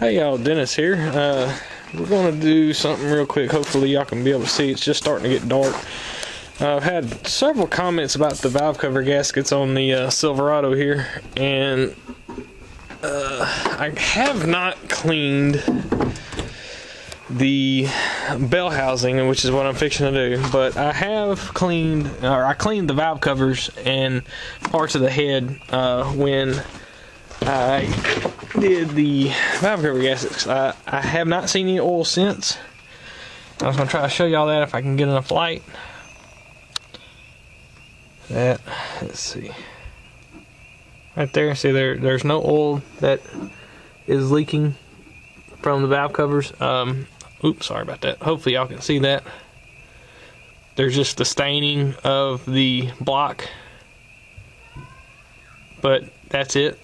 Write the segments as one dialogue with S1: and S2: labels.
S1: Hey y'all, Dennis here. We're going to do something real quick. Hopefully y'all can be able to see. It's just starting to get dark. I've had several comments about the valve cover gaskets on the Silverado here, and I have not cleaned the bell housing, which is what I'm fixing to do, but I have cleaned, or I cleaned the valve covers and parts of the head when I did the valve cover gaskets. I have not seen any oil since. I was going to try to show y'all that if I can get enough light. Let's see. Right there, see there's no oil that is leaking from the valve covers. Oops, sorry about that. Hopefully y'all can see that. There's just the staining of the block, but that's it.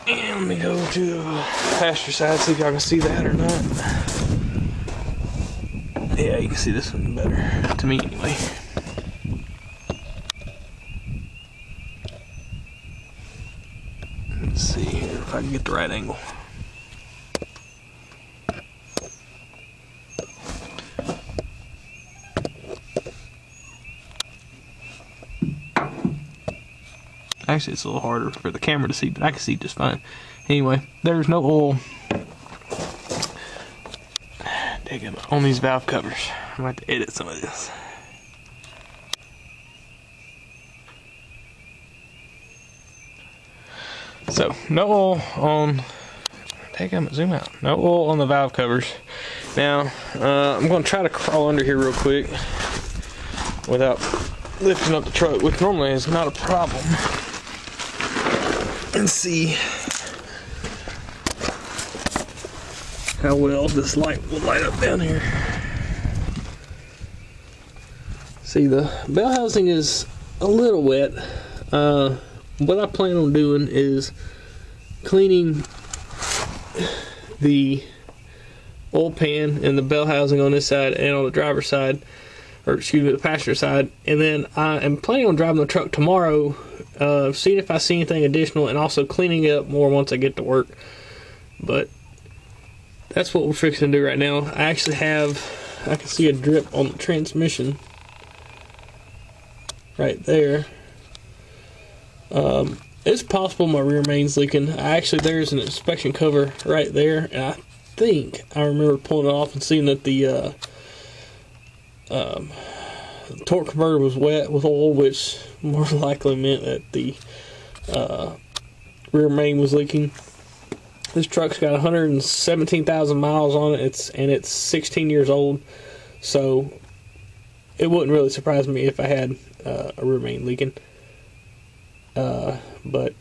S1: And let me go to the passenger side, see if y'all can see that or not. Yeah, you can see this one better, to me anyway. Let's see here if I can get the right angle. Actually, it's a little harder for the camera to see, but I can see just fine. Anyway, there's no oil on these valve covers. I'm going to have to edit some of this. So, no oil on... zoom out. No oil on the valve covers. Now, I'm going to try to crawl under here real quick without lifting up the truck, which normally is not a problem. And see how well this light will light up down here. See, the bell housing is a little wet. What I plan on doing is cleaning the oil pan and the bell housing on this side and on the driver's side, or excuse me, the passenger side, and then I am planning on driving the truck tomorrow, seeing if I see anything additional, and also cleaning it up more once I get to work. But that's what we're fixing to do right now. I actually I can see a drip on the transmission right there. It's possible my rear main's leaking. There's an inspection cover right there, and I think I remember pulling it off and seeing that the torque converter was wet with oil, which more likely meant that the rear main was leaking. This truck's got 117,000 miles on it. It's 16 years old, so it wouldn't really surprise me if I had a rear main leaking. But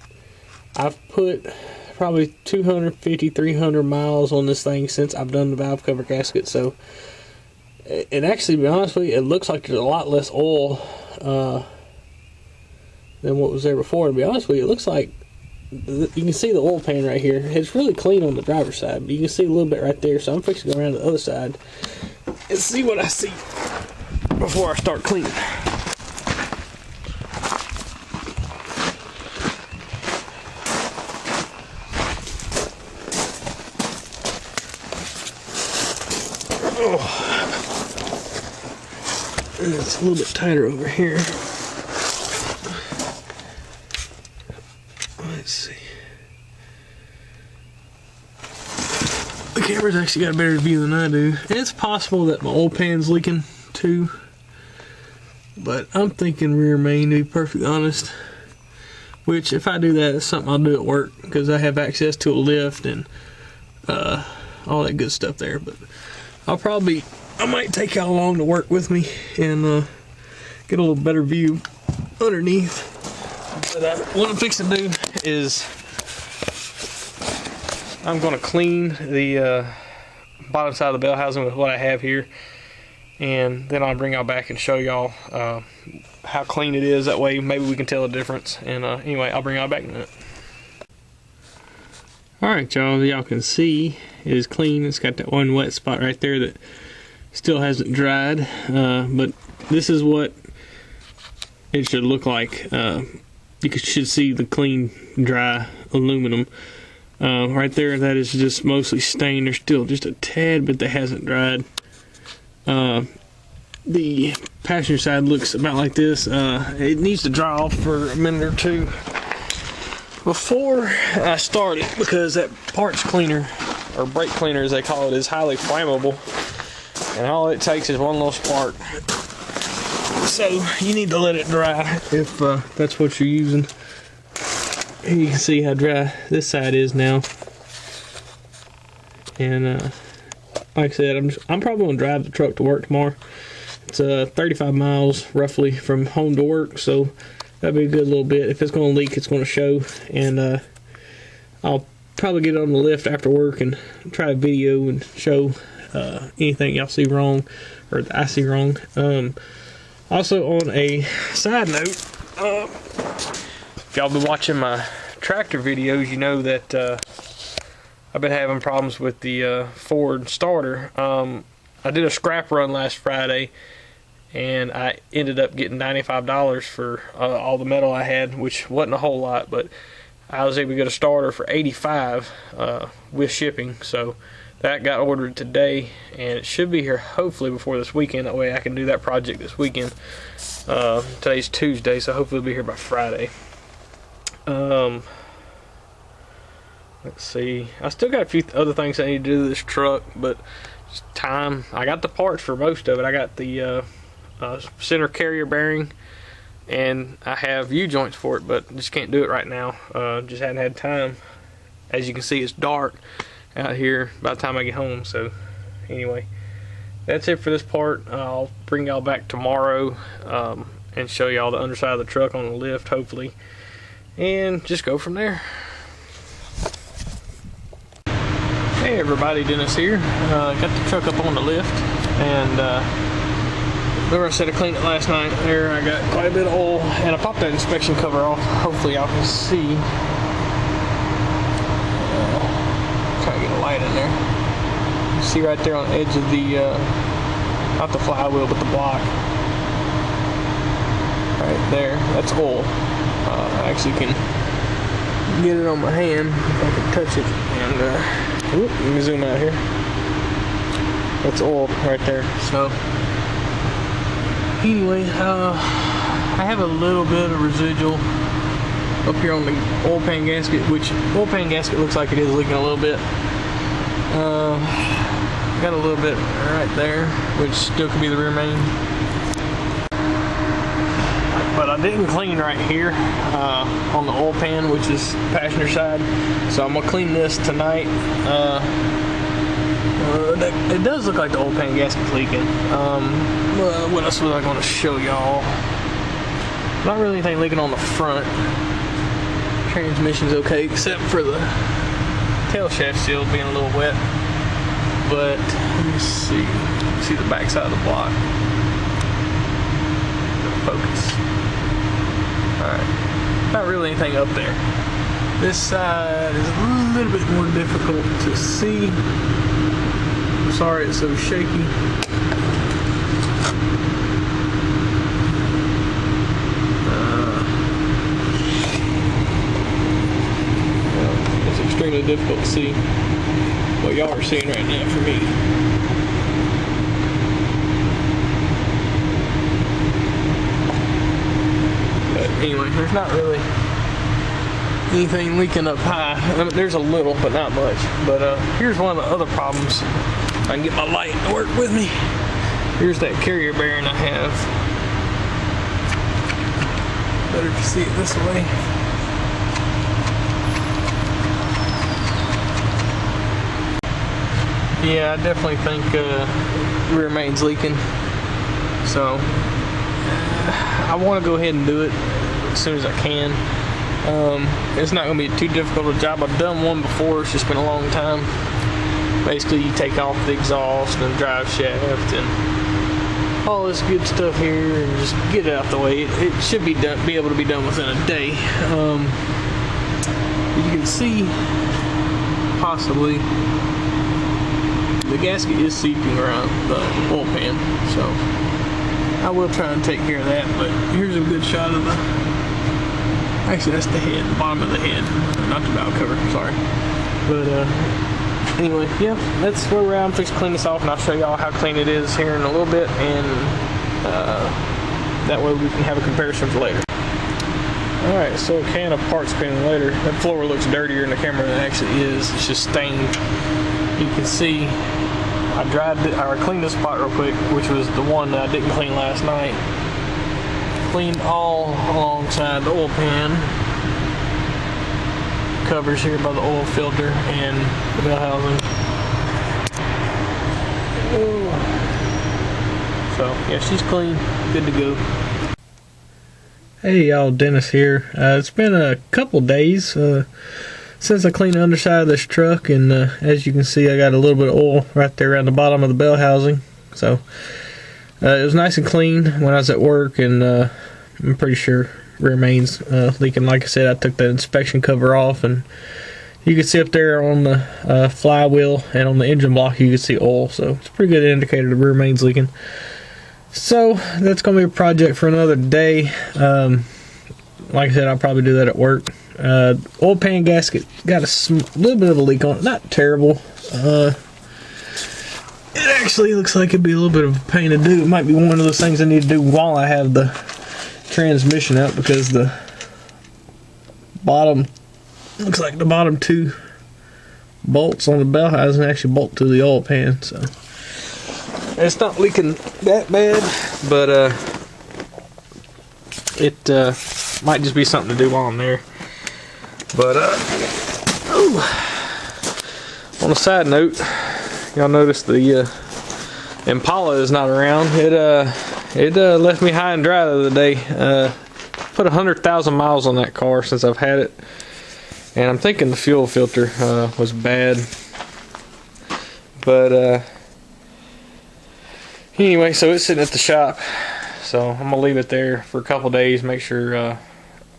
S1: I've put probably 250, 300 miles on this thing since I've done the valve cover gasket, so and actually, to be honest with you, it looks like there's a lot less oil than what was there before. To be honest with you, it looks like you can see the oil pan right here. It's really clean on the driver's side, but you can see a little bit right there. So I'm fixing to go around to the other side and see what I see before I start cleaning. Oh. It's a little bit tighter over here. Let's see. The camera's actually got a better view than I do. It's possible that my oil pan's leaking too, but I'm thinking rear main, to be perfectly honest. Which, if I do that, it's something I'll do at work because I have access to a lift and all that good stuff there. But I might take y'all along to work with me and get a little better view underneath. But what I'm fixing to do is I'm going to clean the bottom side of the bell housing with what I have here, and then I'll bring y'all back and show y'all how clean it is. That way maybe we can tell the difference. And anyway, I'll bring y'all back in a minute. Alright y'all can see it is clean. It's got that one wet spot right there that still hasn't dried, but this is what it should look like. You should see the clean, dry aluminum. Right there, that is just mostly stained. There's still just a tad bit that hasn't dried. The passenger side looks about like this. It needs to dry off for a minute or two before I start it, because that parts cleaner, or brake cleaner as they call it, is highly flammable, and all it takes is one little spark. So you need to let it dry if that's what you're using. Here you can see how dry this side is now. And like I said, I'm probably gonna drive the truck to work tomorrow. It's 35 miles roughly from home to work, so that'd be a good little bit. If it's gonna leak, it's gonna show. And I'll probably get on the lift after work and try a video and show anything y'all see wrong, or that I see wrong. Also, on a side note, if y'all been watching my tractor videos, you know that I've been having problems with the Ford starter. I did a scrap run last Friday, and I ended up getting $95 for all the metal I had, which wasn't a whole lot, but I was able to get a starter for $85 with shipping. So that got ordered today, and it should be here hopefully before this weekend. That way I can do that project this weekend. Today's Tuesday, so hopefully it'll be here by Friday. Let's see. I still got a few other things I need to do to this truck, but it's time. I got the parts for most of it. I got the center carrier bearing, and I have U-joints for it, but just can't do it right now. Just hadn't had time. As you can see, it's dark out here by the time I get home. So anyway, that's it for this part. I'll bring y'all back tomorrow and show y'all the underside of the truck on the lift, hopefully, and just go from there. Hey everybody, Dennis here. Got the truck up on the lift, and remember I said I cleaned it last night. There, I got quite a bit of oil, and I popped that inspection cover off. Hopefully y'all can see. Try to get a light in there. You see right there on the edge of the, not the flywheel, but the block. Right there, that's oil. I actually can get it on my hand if I can touch it, and let me zoom out here. That's oil right there. So anyway, I have a little bit of residual up here on the oil pan gasket, which oil pan gasket looks like it is leaking a little bit. Got a little bit right there, which still could be the rear main. But I didn't clean right here on the oil pan, which is passenger side. So I'm gonna clean this tonight. It does look like the oil pan gasket's leaking. What else was I gonna show y'all? Not really anything leaking on the front. Transmission's okay, except for the tail shaft seal being a little wet. But let me see. See the back side of the block. Focus. Alright, not really anything up there. This side is a little bit more difficult to see. I'm sorry it's so shaky. It's extremely difficult to see what y'all are seeing right now for me. Anyway, there's not really anything leaking up high. I mean, there's a little, but not much. But here's one of the other problems. I can get my light to work with me. Here's that carrier bearing I have. Better to see it this way. Yeah, I definitely think rear main's leaking. So I want to go ahead and do it as soon as I can. It's not going to be too difficult a job. I've done one before. It's just been a long time. Basically, you take off the exhaust and drive shaft and all this good stuff here, and just get it out the way. It should be done, be able to be done within a day. You can see possibly the gasket is seeping around the oil pan, so I will try and take care of that. But here's a good shot of the, actually that's the head, the bottom of the head, not the valve cover, sorry. But anyway, yeah, that's where we're at. I'm fixing to clean this off, and I'll show y'all how clean it is here in a little bit, and that way we can have a comparison for later. Alright, so a can of parts spinning later. That floor looks dirtier in the camera than it actually is. It's just stained. You can see I cleaned this spot real quick, which was the one that I didn't clean last night. Cleaned all alongside the oil pan. Covers here by the oil filter and the bell housing. So yeah, she's clean, good to go. Hey y'all, Dennis here. It's been a couple days since I cleaned the underside of this truck, and as you can see, I got a little bit of oil right there around the bottom of the bell housing. So it was nice and clean when I was at work, and I'm pretty sure rear main's leaking. Like I said, I took the inspection cover off, and you can see up there on the flywheel and on the engine block, you can see oil. So it's a pretty good indicator the rear main's leaking. So that's going to be a project for another day. Like I said, I'll probably do that at work. Oil pan gasket got a little bit of a leak on it. Not terrible. It actually looks like it'd be a little bit of a pain to do. It might be one of those things I need to do while I have the transmission out, because the bottom, looks like the bottom two bolts on the bell housing actually bolt to the oil pan. So it's not leaking that bad, but it might just be something to do while I'm there. But on a side note, y'all notice the Impala is not around. It left me high and dry the other day. Put 100,000 miles on that car since I've had it, and I'm thinking the fuel filter was bad. But anyway, so it's sitting at the shop, so I'm gonna leave it there for a couple days, make sure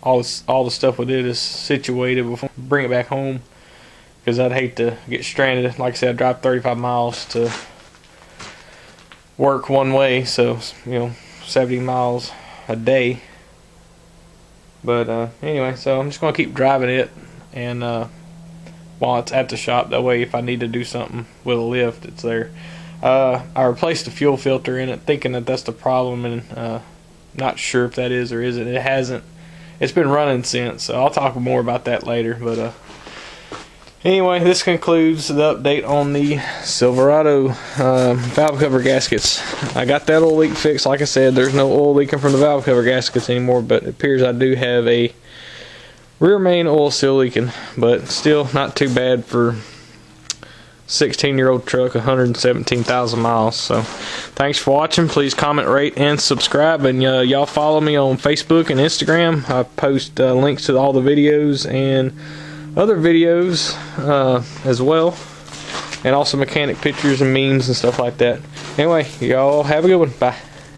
S1: all the stuff with it is situated before I bring it back home, because I'd hate to get stranded. Like I said, I drive 35 miles to work one way, so 70 miles a day. But anyway, so I'm just gonna keep driving it, and while it's at the shop, that way if I need to do something with a lift, it's there. I replaced the fuel filter in it, thinking that that's the problem, and not sure if that is or isn't. It hasn't. It's been running since, so I'll talk more about that later. But anyway, this concludes the update on the Silverado valve cover gaskets. I got that oil leak fixed. Like I said, there's no oil leaking from the valve cover gaskets anymore, but it appears I do have a rear main oil still leaking, but still not too bad for 16-year-old truck, 117,000 miles. So thanks for watching. Please comment, rate, and subscribe, and y'all follow me on Facebook and Instagram. I post links to all the videos and other videos as well, and also mechanic pictures and memes and stuff like that. Anyway, y'all have a good one. Bye.